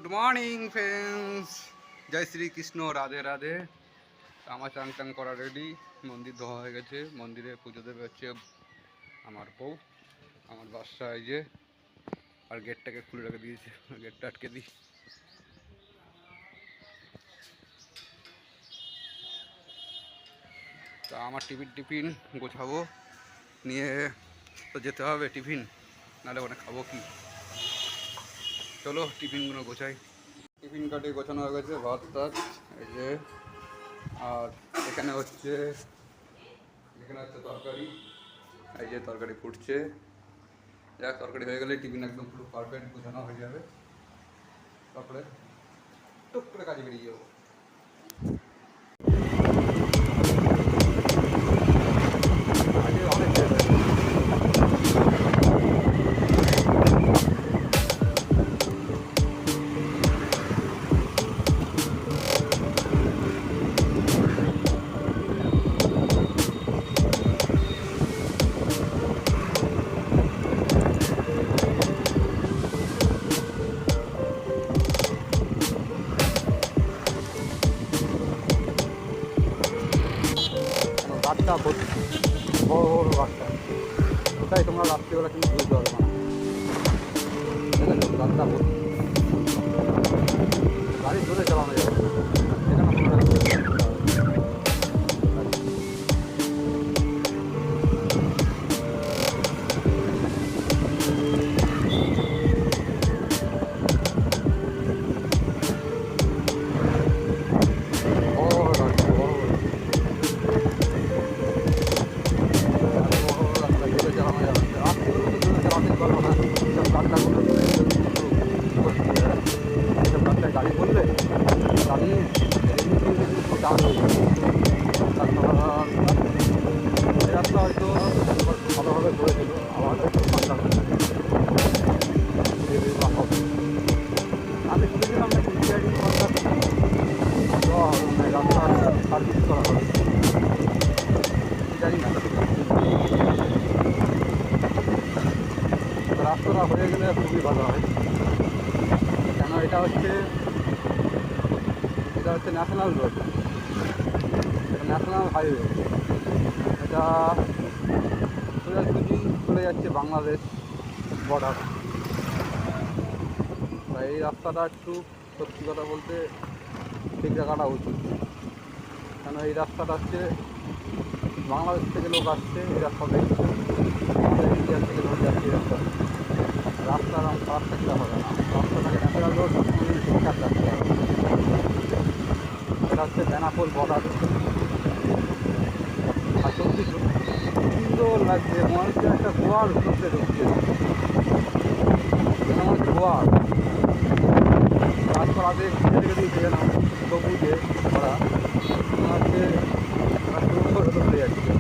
Good morning friends, জয় শ্রীকৃষ্ণ, রাধে রাধে। আমার চান টান করা রেডি, মন্দির ধোয়া হয়ে গেছে। মন্দিরে পুজো দেবে হচ্ছে আমার বউ, আমার বাচ্চা এই যে। আর গেটটাকে খুলে রেখে দিয়েছে, গেটটা আটকে দিই। তা আমার টিফিন গোছাবো, নিয়ে তো যেতে হবে টিফিন, নাহলে ওখানে খাবো কি। চলো টিফিনগুলো গোছাই। টিফিন কাটে গোছানো হয়ে গেছে, ভাত টাত এই যে। আর এখানে হচ্ছে তরকারি, এই যে তরকারি ফুটছে। যাক, তরকারি হয়ে গেলে টিফিন একদম পুরো পারফেক্ট গোছানো হয়ে যাবে। তারপরে টুক করে কাজে বেরিয়ে যাবো। রাস্তা ভর্তি, বড় বড় রাস্তা, ওটাই তোমরা রাত্রিবেলা কিন্তু বুঝতে পারবে না। রাস্তা ভর্তি, গাড়ি ধরে চালানো যাবে, এখানে গাড়ি করলে গাড়ি চার্জ হয়ে যাবে। রাস্তা হয়তো ভালোভাবে করেছিল, আবার আমি শুনেছিলাম নাকি রিপেয়ারিং কন্ট্রাক্ট দেওয়া হবে, মানে রাস্তা সার্ভিস করা হবে, জানি না। রাস্তাটা হয়ে গেলে খুবই ভালো হয়, কেন এটা হচ্ছে ন্যাশনাল রোড, ন্যাশনাল হাইওয়ে। এটা সোজাসুজি চলে যাচ্ছে বাংলাদেশ বর্ডার। তাই এই রাস্তাটা একটু সত্যি কথা বলতে ঠিক রাখাটা উচিত, কেন এই রাস্তাটা হচ্ছে বাংলাদেশ থেকে লোক আসছে, এই রাস্তা দেখছে, ইন্ডিয়া থেকে লোক যাচ্ছে। এই রাস্তার খারাপ থাকলে হবে না, রাস্তাটাকে ন্যাশনাল রোড ঠিকঠাক রাখতে হবে। এটা হচ্ছে বেনাপোল বর্ডার। আর সত্যি সুন্দর লাগছে, মনে হচ্ছে একটা গোয়ার ভিতরে ঢুকছে, মনে হচ্ছে গোয়ার গাছপালাতে রেখে দিয়েছে যেন সবুজে ভরা, মনে হচ্ছে সুন্দর চলে যাচ্ছে।